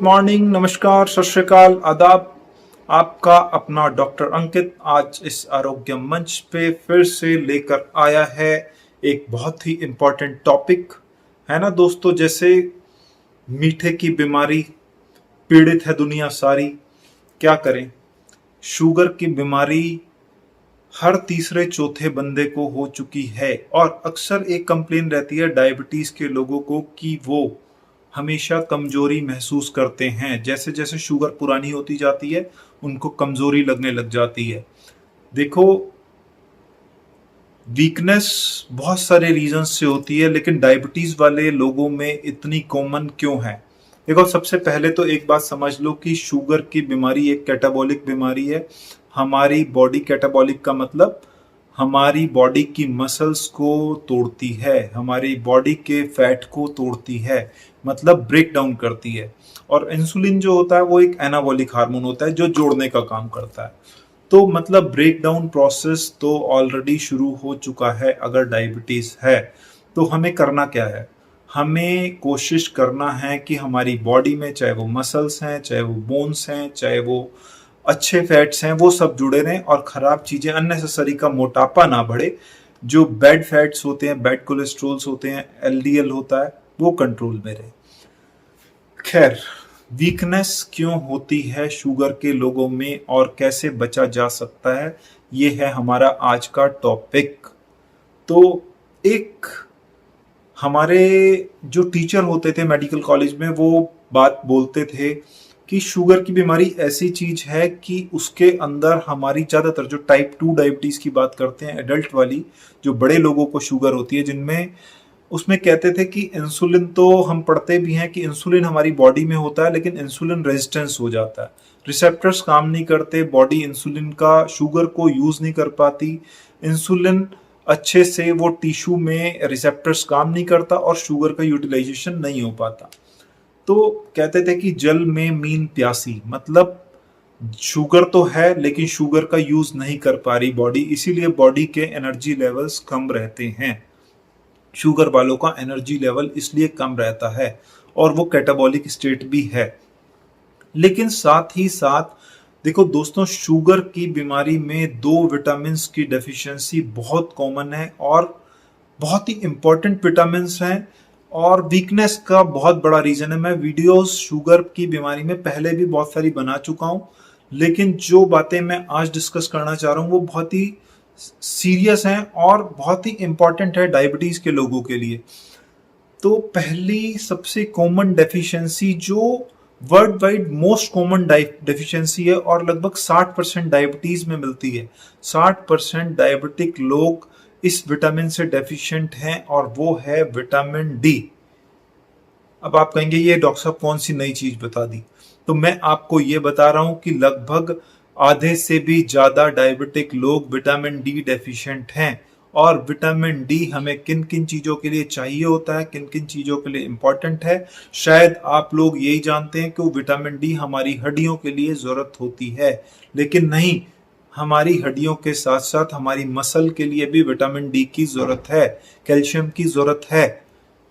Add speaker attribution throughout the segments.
Speaker 1: Good morning, नमस्कार, सत श्री अकाल, आदाब। आपका अपना डॉक्टर अंकित आज इस आरोग्य मंच पे फिर से लेकर आया है एक बहुत ही इम्पोर्टेंट टॉपिक। है ना दोस्तों, जैसे मीठे की बीमारी पीड़ित है दुनिया सारी, क्या करें। शुगर की बीमारी हर तीसरे चौथे बंदे को हो चुकी है और अक्सर एक कंप्लेन रहती है डायबिटीज के लोगों को कि वो हमेशा कमजोरी महसूस करते हैं। जैसे जैसे शुगर पुरानी होती जाती है उनको कमजोरी लगने लग जाती है। देखो, वीकनेस बहुत सारे रीजन से होती है, लेकिन डायबिटीज वाले लोगों में इतनी कॉमन क्यों है। देखो, सबसे पहले तो एक बात समझ लो कि शुगर की बीमारी एक कैटाबॉलिक बीमारी है। हमारी बॉडी, कैटाबॉलिक का मतलब हमारी बॉडी की मसल्स को तोड़ती है, हमारी बॉडी के फैट को तोड़ती है, मतलब ब्रेक डाउन करती है। और इंसुलिन जो होता है वो एक एनाबॉलिक हार्मोन होता है जो जोड़ने का काम करता है। तो मतलब ब्रेक डाउन प्रोसेस तो ऑलरेडी शुरू हो चुका है। अगर डायबिटीज है तो हमें करना क्या है, हमें कोशिश करना है कि हमारी बॉडी में चाहे वो मसल्स हैं, चाहे वो बोन्स हैं, चाहे वो अच्छे फैट्स हैं, वो सब जुड़े रहें और खराब चीजें, अननेसेसरी का मोटापा ना बढ़े। जो बैड फैट्स होते हैं, बैड कोलेस्ट्रोल्स होते हैं, एलडीएल होता है, वो कंट्रोल में रहे। खैर, वीकनेस क्यों होती है शुगर के लोगों में और कैसे बचा जा सकता है, ये है हमारा आज का टॉपिक। तो एक हमारे जो टीचर होते थे मेडिकल कॉलेज में, वो बात बोलते थे कि शुगर की बीमारी ऐसी चीज है कि उसके अंदर हमारी ज्यादातर जो टाइप 2 डायबिटीज की बात करते हैं, एडल्ट वाली, जो बड़े लोगों को शुगर होती है, जिनमें उसमें कहते थे कि इंसुलिन, तो हम पढ़ते भी हैं कि इंसुलिन हमारी बॉडी में होता है, लेकिन इंसुलिन रेजिस्टेंस हो जाता है, रिसेप्टर्स काम नहीं करते, बॉडी इंसुलिन का, शुगर को यूज नहीं कर पाती, इंसुलिन अच्छे से वो टिश्यू में रिसेप्टर्स काम नहीं करता और शुगर का यूटिलाइजेशन नहीं हो पाता। तो कहते थे कि जल में मीन प्यासी, मतलब शुगर तो है लेकिन शुगर का यूज नहीं कर पा रही बॉडी, इसीलिए बॉडी के एनर्जी लेवल्स कम रहते हैं। शुगर वालों का एनर्जी लेवल इसलिए कम रहता है और वो कैटाबॉलिक स्टेट भी है। लेकिन साथ ही साथ देखो दोस्तों, शुगर की बीमारी में 2 विटामिन की डेफिशिएंसी बहुत कॉमन है और बहुत ही इंपॉर्टेंट विटामिन हैं और वीकनेस का बहुत बड़ा रीजन है। मैं वीडियोस शुगर की बीमारी में पहले भी बहुत सारी बना चुका हूं, लेकिन जो बातें मैं आज डिस्कस करना चाह रहा हूं वो बहुत ही सीरियस हैं और बहुत ही इंपॉर्टेंट है डायबिटीज के लोगों के लिए। तो पहली सबसे कॉमन डेफिशिएंसी, जो world wide most common deficiency है और लगभग 60% डायबिटीज में मिलती है, 60% डायबिटिक लोग इस विटामिन से डेफिशिएंट हैं और वो है विटामिन डी। अब आप कहेंगे ये डॉक्टर साहब कौन सी नई चीज बता दी, तो मैं आपको ये बता रहा हूं कि लगभग आधे से भी ज्यादा डायबिटिक लोग विटामिन डी डेफिशिएंट हैं। और विटामिन डी हमें किन किन चीजों के लिए चाहिए होता है, किन किन चीजों के लिए इंपॉर्टेंट है, शायद आप लोग यही जानते हैं कि विटामिन डी हमारी हड्डियों के लिए जरूरत होती है, लेकिन नहीं, हमारी हड्डियों के साथ साथ हमारी मसल के लिए भी विटामिन डी की जरूरत है, कैल्शियम की जरूरत है।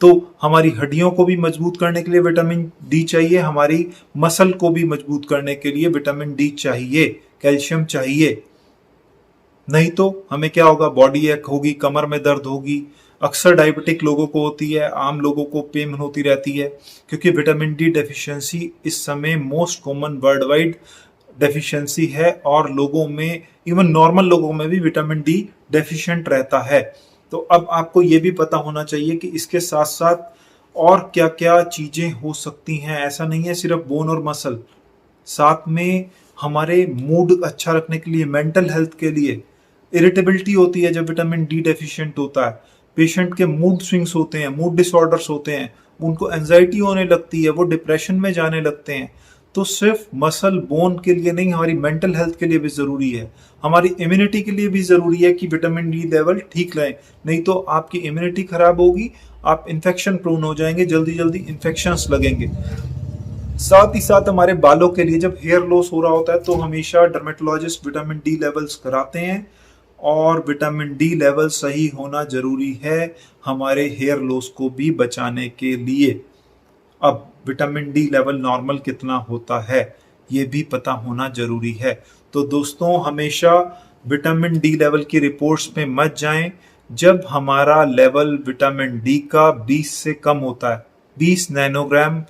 Speaker 1: तो हमारी हड्डियों को भी मजबूत करने के लिए विटामिन डी चाहिए, हमारी मसल को भी मजबूत करने के लिए विटामिन डी चाहिए, कैल्शियम चाहिए। नहीं तो हमें क्या होगा, बॉडी एक होगी, कमर में दर्द होगी, अक्सर डायबिटिक लोगों को होती है, आम लोगों को पेन होती रहती है, क्योंकि विटामिन डी डेफिशिएंसी इस समय most common world wide deficiency है और लोगों में, इवन नॉर्मल लोगों में भी विटामिन डी डेफिशिएंट रहता है। तो अब आपको ये भी पता होना चाहिए कि इसके साथ साथ और क्या क्या चीजें हो सकती हैं। ऐसा नहीं है सिर्फ बोन और मसल, साथ में हमारे मूड अच्छा रखने के लिए, मेंटल हेल्थ के लिए, इरिटेबिलिटी होती है जब विटामिन डी डेफिशिएंट होता है, पेशेंट के मूड स्विंग्स होते हैं, मूड डिसऑर्डर्स होते हैं, उनको एंजाइटी होने लगती है, वो डिप्रेशन में जाने लगते हैं। तो सिर्फ मसल बोन के लिए नहीं, हमारी मेंटल हेल्थ के लिए भी जरूरी है, हमारी इम्यूनिटी के लिए भी जरूरी है कि विटामिन डी लेवल ठीक रहे। नहीं तो आपकी इम्यूनिटी खराब होगी, आप इन्फेक्शन प्रोन हो जाएंगे, जल्दी जल्दी इन्फेक्शंस लगेंगे। साथ ही साथ हमारे बालों के लिए, जब हेयर लॉस हो रहा होता है तो हमेशा डर्मेटोलॉजिस्ट विटामिन डी लेवल्स कराते हैं और विटामिन डी लेवल सही होना जरूरी है हमारे हेयर लॉस को भी बचाने के लिए। अब विटामिन डी लेवल नॉर्मल कितना होता है ये भी पता होना जरूरी है। तो दोस्तों हमेशा विटामिन डी लेवल की रिपोर्ट्स में मत जाएं जब हमारा लेवल विटामिन डी का 20 से कम होता है, 20 नैनोग्राम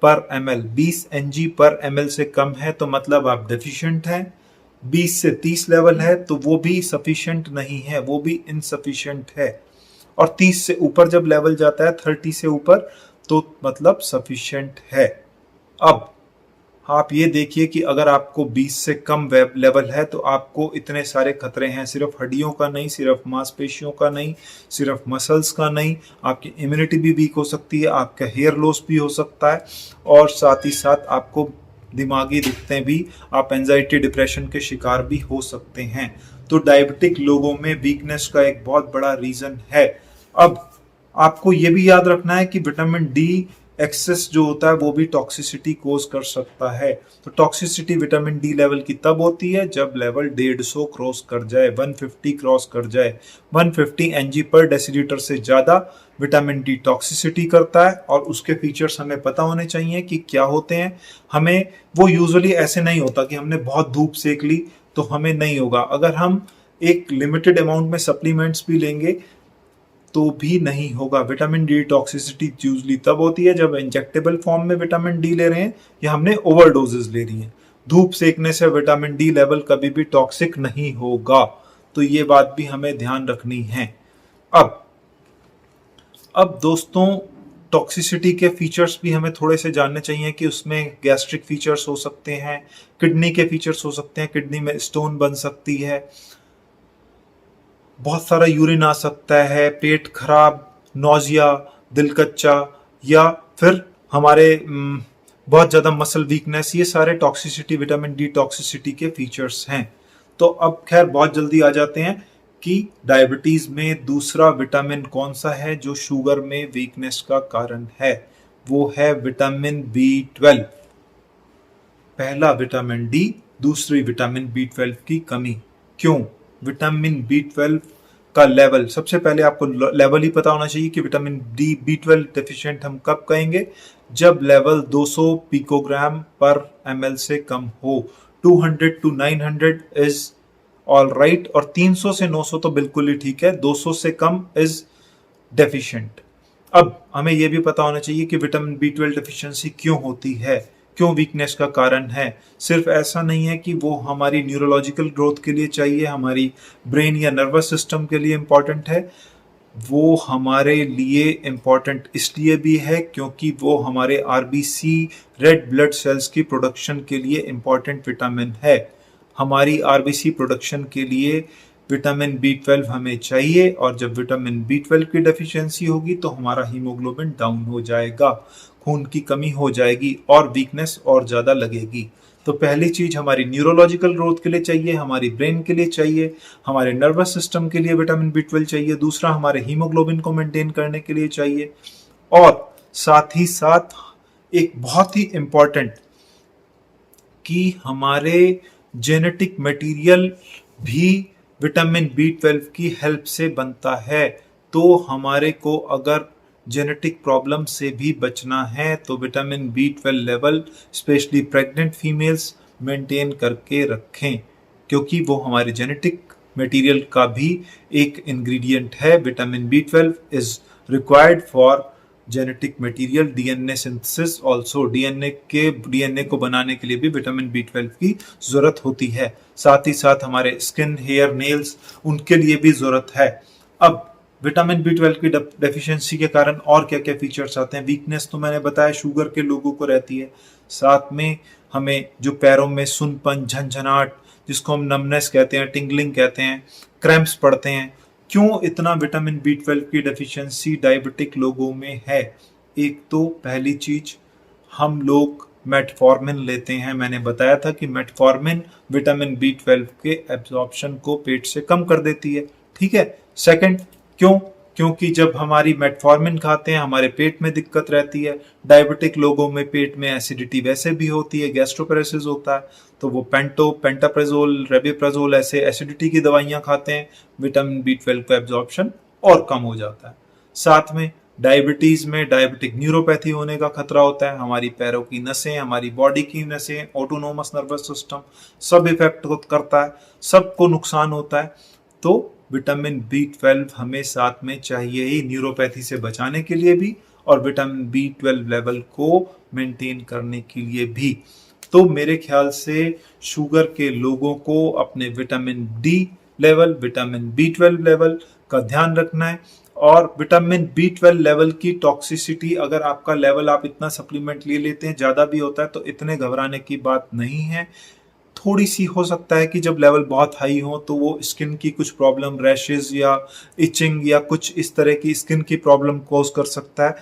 Speaker 1: पर ml, 20 ng पर ml से कम है तो मतलब आप डेफिशिएंट हैं। 20 से 30 लेवल है तो वो भी सफिशिएंट नहीं है, वो भी इनसफिशिएंट है। और 30 से ऊपर जब लेवल जाता है 30 से ऊपर तो मतलब सफिशिएंट है। अब आप ये देखिए कि अगर आपको 20 से कम लेवल है तो आपको इतने सारे खतरे हैं, सिर्फ हड्डियों का नहीं, सिर्फ मांसपेशियों का नहीं, सिर्फ मसल्स का नहीं, आपकी इम्यूनिटी भी वीक हो सकती है, आपका हेयर लॉस भी हो सकता है और साथ ही साथ आपको दिमागी दिक्कतें भी, आप एंजाइटी डिप्रेशन के शिकार भी हो सकते हैं। तो डायबिटिक लोगों में वीकनेस का एक बहुत बड़ा रीजन है। अब आपको ये भी याद रखना है कि विटामिन डी एक्सेस जो होता है वो भी टॉक्सिसिटी कोज कर सकता है। तो टॉक्सिसिटी विटामिन डी लेवल की तब होती है जब लेवल 150 क्रॉस कर जाए, 150 क्रॉस कर जाए। 150 Ng पर डेसीलीटर से ज्यादा विटामिन डी टॉक्सिसिटी करता है और उसके फीचर्स हमें पता होने चाहिए कि क्या होते हैं। हमें वो यूजुअली ऐसे नहीं होता कि हमने बहुत धूप सेक ली तो हमें नहीं होगा, अगर हम एक लिमिटेड अमाउंट में सप्लीमेंट्स भी लेंगे तो भी नहीं होगा। विटामिन डी टॉक्सिसिटी यूजली तब होती है जब इंजेक्टेबल फॉर्म में विटामिन डी ले रहे हैं या हमने ओवरडोजेस ले रही हैं। धूप सेकने से विटामिन डी लेवल कभी भी टॉक्सिक नहीं होगा, तो ये बात भी हमें ध्यान रखनी है। अब दोस्तों टॉक्सिसिटी के फीचर्स भी हमें थोड़े से जानने चाहिए कि उसमें गैस्ट्रिक फीचर्स हो सकते हैं, किडनी के फीचर्स हो सकते हैं, किडनी में स्टोन बन सकती है, बहुत सारा यूरिन आ सकता है, पेट खराब, नोजिया, दिल कच्चा या फिर हमारे बहुत ज़्यादा मसल वीकनेस, ये सारे टॉक्सिसिटी, विटामिन डी टॉक्सिसिटी के फीचर्स हैं। तो अब खैर बहुत जल्दी आ जाते हैं कि डायबिटीज़ में दूसरा विटामिन कौन सा है जो शुगर में वीकनेस का कारण है। वो है विटामिन B12। पहला विटामिन डी, दूसरी विटामिन B12 की कमी। क्यों? विटामिन B12 का लेवल, सबसे पहले आपको लेवल ही पता होना चाहिए कि विटामिन डी B12 डेफिशिएंट हम कब कहेंगे, जब लेवल 200 पिकोग्राम पर ml से कम हो। 200 to 900 इज ऑल राइट और 300 से 900 तो बिल्कुल ही ठीक है, 200 से कम इज डेफिशिएंट। अब हमें यह भी पता होना चाहिए कि विटामिन B12 डेफिशिएंसी क्यों होती है, क्यों वीकनेस का कारण है। सिर्फ ऐसा नहीं है कि वो हमारी न्यूरोलॉजिकल ग्रोथ के लिए चाहिए, हमारी ब्रेन या नर्वस सिस्टम के लिए इम्पॉर्टेंट है, वो हमारे लिए इम्पॉर्टेंट इसलिए भी है क्योंकि वो हमारे RBC रेड ब्लड सेल्स की प्रोडक्शन के लिए इम्पॉर्टेंट विटामिन है। हमारी RBC प्रोडक्शन के लिए विटामिन B12 हमें चाहिए और जब विटामिन B12 की डेफिशिएंसी होगी तो हमारा हीमोग्लोबिन डाउन हो जाएगा, खून की कमी हो जाएगी और वीकनेस और ज़्यादा लगेगी। तो पहली चीज़ हमारी न्यूरोलॉजिकल ग्रोथ के लिए चाहिए, हमारी ब्रेन के लिए चाहिए, हमारे नर्वस सिस्टम के लिए विटामिन B12 चाहिए। दूसरा हमारे हीमोग्लोबिन को मेंटेन करने के लिए चाहिए और साथ ही साथ एक बहुत ही इम्पॉर्टेंट कि हमारे जेनेटिक मटेरियल भी विटामिन B12 की हेल्प से बनता है। तो हमारे को अगर जेनेटिक प्रॉब्लम से भी बचना है तो vitamin B12 level specially pregnant females maintain करके रखें, क्योंकि वो हमारे जेनेटिक मटेरियल का भी एक इंग्रेडिएंट है। Vitamin B12 is required for genetic material DNA synthesis also. DNA को बनाने के लिए भी विटामिन B12 की जरूरत होती है। साथ ही साथ हमारे स्किन, हेयर, नेल्स, उनके लिए भी जरूरत है। अब विटामिन B12 की डेफिशिएंसी के कारण और क्या क्या फीचर्स आते हैं। वीकनेस तो मैंने बताया शुगर के लोगों को रहती है, साथ में हमें जो पैरों में सुनपन, झंझनाट, जिसको हम नमनेस कहते हैं, टिंगलिंग कहते हैं, क्रैम्प्स पड़ते हैं। क्यों इतना विटामिन B12 की डेफिशिएंसी डायबिटिक लोगों में है? एक तो पहली चीज, हम लोग मेटफॉर्मिन लेते हैं। मैंने बताया था कि मेटफॉर्मिन विटामिन B12 के एब्जॉर्प्शन को पेट से कम कर देती है, ठीक है। सेकंड, क्योंकि जब हमारी मेटफॉर्मिन खाते हैं हमारे पेट में दिक्कत रहती है। डायबिटिक लोगों में पेट में एसिडिटी वैसे भी होती है, गैस्ट्रोपेरेसिस होता है, तो वो पेंटाप्रेजोल, रेबिप्राजोल ऐसे एसिडिटी की दवाइयां खाते हैं, विटामिन B12 का एब्जॉर्प्शन और कम हो जाता है। साथ में डायबिटीज में डायबिटिक न्यूरोपैथी होने का खतरा होता है। हमारी पैरों की नसें, हमारी बॉडी की नसें, ऑटोनोमस नर्वस सिस्टम सब इफेक्ट करता है, सबको नुकसान होता है। तो विटामिन B12 हमें साथ में चाहिए ही, न्यूरोपैथी से बचाने के लिए भी और विटामिन B12 लेवल को मेंटेन करने के लिए भी। तो मेरे ख्याल से शुगर के लोगों को अपने vitamin D level, vitamin B12 level का ध्यान रखना है। और विटामिन B12 लेवल की टॉक्सिसिटी, अगर आपका लेवल आप इतना सप्लीमेंट ले लेते हैं, ज़्यादा भी होता है, तो इतने घबराने की बात नहीं है। थोड़ी सी हो सकता है कि जब लेवल बहुत हाई हो तो वो स्किन की कुछ प्रॉब्लम, रैशेज या इचिंग या कुछ इस तरह की स्किन की प्रॉब्लम कॉज कर सकता है,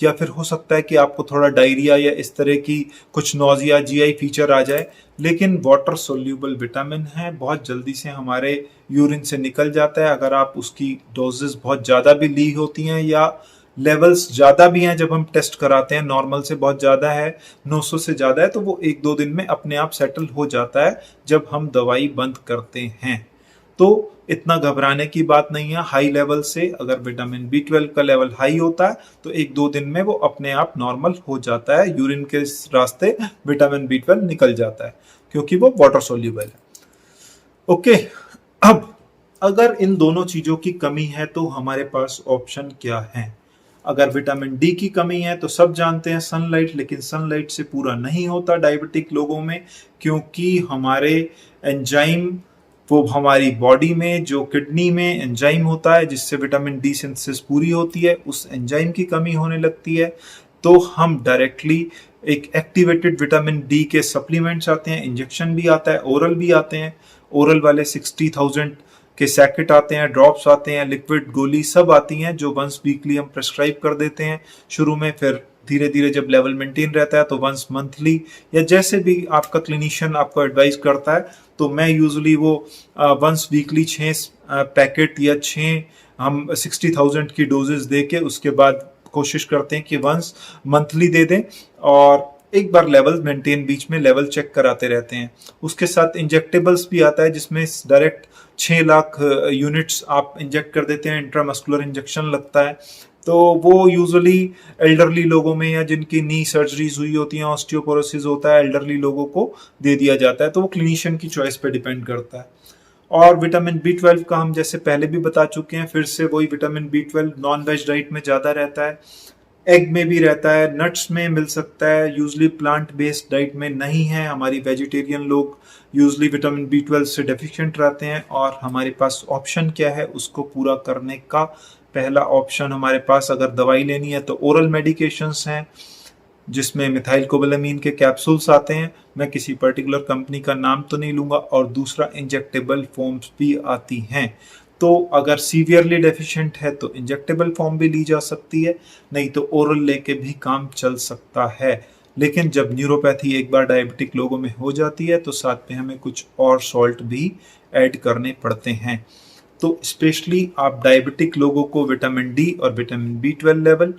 Speaker 1: या फिर हो सकता है कि आपको थोड़ा डायरिया या इस तरह की कुछ नोजिया, GI फीचर आ जाए। लेकिन वाटर सोल्यूबल विटामिन है, बहुत जल्दी से हमारे यूरिन से निकल जाता है। अगर आप उसकी डोजेस बहुत ज़्यादा भी ली होती हैं या लेवल्स ज़्यादा भी हैं, जब हम टेस्ट कराते हैं नॉर्मल से बहुत ज़्यादा है, 900 से ज़्यादा है, तो वो 1-2 दिन में अपने आप सेटल हो जाता है जब हम दवाई बंद करते हैं। तो इतना घबराने की बात नहीं है। हाई लेवल से अगर विटामिन B12 का लेवल हाई होता है तो 1-2 दिन में वो अपने आप नॉर्मल हो जाता है, यूरिन के रास्ते विटामिन B12 निकल जाता है क्योंकि वो वाटर सोल्यूबल है। ओके, अब अगर इन दोनों चीजों की कमी है तो हमारे पास ऑप्शन क्या है? अगर विटामिन D की कमी है तो सब जानते हैं सनलाइट, लेकिन सनलाइट से पूरा नहीं होता डायबिटिक लोगों में, क्योंकि हमारे एंजाइम, वो हमारी बॉडी में जो किडनी में एंजाइम होता है जिससे विटामिन D सिंथेसिस पूरी होती है, उस एंजाइम की कमी होने लगती है। तो हम डायरेक्टली एक एक्टिवेटेड विटामिन D के सप्लीमेंट्स आते हैं, इंजेक्शन भी आता है, ओरल भी आते हैं। ओरल वाले 60,000 के सैकेट आते हैं, ड्रॉप्स आते हैं, लिक्विड गोली सब आती हैं, जो वंस वीकली हम प्रेस्क्राइब कर देते हैं शुरू में। फिर धीरे धीरे जब लेवल मेंटेन रहता है तो वंस मंथली या जैसे भी आपका क्लिनिशियन आपको एडवाइस करता है। तो मैं यूजुअली वो वंस वीकली 6 पैकेट या 6 हम 60,000 की डोजेस दे के उसके बाद कोशिश करते हैं कि वंस मंथली दे दें और एक बार लेवल मेंटेन, बीच में लेवल चेक कराते रहते हैं। उसके साथ इंजेक्टेबल्स भी आता है जिसमें डायरेक्ट 6 लाख यूनिट्स आप इंजेक्ट कर देते हैं, इंट्रामस्कुलर इंजेक्शन लगता है। तो वो यूजुअली एल्डरली लोगों में या जिनकी नी सर्जरीज हुई होती हैं, ऑस्टियोपोरोसिस होता है, एल्डरली लोगों को दे दिया जाता है। तो वो क्लिनिशियन की चॉइस पे डिपेंड करता है। और विटामिन B12 का हम जैसे पहले भी बता चुके हैं, फिर से वही vitamin B12 non veg diet में ज़्यादा रहता है, एग में भी रहता है, नट्स में मिल सकता है, यूजली प्लांट बेस्ड डाइट में नहीं है। हमारी वेजिटेरियन लोग यूजली विटामिन B12 से डेफिशिएंट रहते हैं। और हमारे पास ऑप्शन क्या है उसको पूरा करने का? पहला ऑप्शन हमारे पास, अगर दवाई लेनी है तो ओरल मेडिकेशंस हैं जिसमें मिथाइल कोबालामीन के कैप्सूल्स आते हैं, मैं किसी पर्टिकुलर कंपनी का नाम तो नहीं लूंगा। और दूसरा इंजेक्टेबल फॉर्म्स भी आती हैं। तो अगर सीवियरली डेफिशिएंट है तो इंजेक्टेबल फॉर्म भी ली जा सकती है, नहीं तो ओरल लेके भी काम चल सकता है। लेकिन जब न्यूरोपैथी एक बार डायबिटिक लोगों में हो जाती है तो साथ में हमें कुछ और सॉल्ट भी ऐड करने पड़ते हैं। तो स्पेशली आप डायबिटिक लोगों को विटामिन D और विटामिन B12 लेवल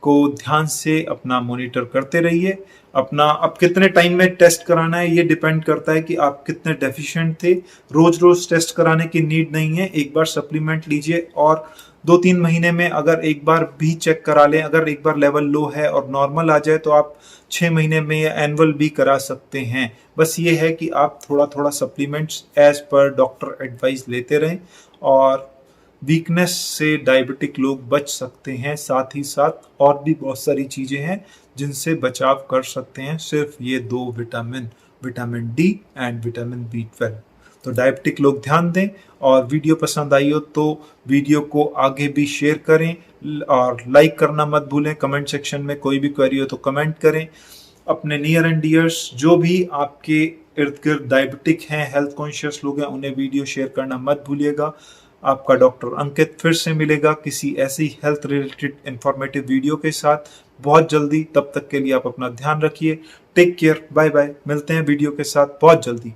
Speaker 1: को ध्यान से अपना मॉनिटर करते रहिए। अपना अब कितने टाइम में टेस्ट कराना है ये डिपेंड करता है कि आप कितने डेफिशिएंट थे। रोज रोज टेस्ट कराने की नीड नहीं है, एक बार सप्लीमेंट लीजिए और 2-3 महीने में अगर एक बार भी चेक करा लें। अगर एक बार लेवल लो है और नॉर्मल आ जाए तो आप 6 महीने में या एनुअल भी करा सकते हैं। बस ये है कि आप थोड़ा थोड़ा supplements as per doctor advice लेते रहें और वीकनेस से डायबिटिक लोग बच सकते हैं। साथ ही साथ और भी बहुत सारी चीज़ें हैं जिनसे बचाव कर सकते हैं, सिर्फ ये 2 vitamin D and vitamin B12। तो डायबिटिक लोग ध्यान दें। और वीडियो पसंद आई हो तो वीडियो को आगे भी शेयर करें और लाइक करना मत भूलें। कमेंट सेक्शन में कोई भी क्वेरी हो तो कमेंट करें। अपने नियर एंड डियर्स जो भी आपके इर्द गिर्द डायबिटिक हैं, हेल्थ कॉन्शियस लोग हैं, उन्हें वीडियो शेयर करना मत भूलिएगा। आपका डॉक्टर अंकित फिर से मिलेगा किसी ऐसी हेल्थ रिलेटेड इंफॉर्मेटिव वीडियो के साथ बहुत जल्दी। तब तक के लिए आप अपना ध्यान रखिए। Take care, bye bye. मिलते हैं वीडियो के साथ बहुत जल्दी।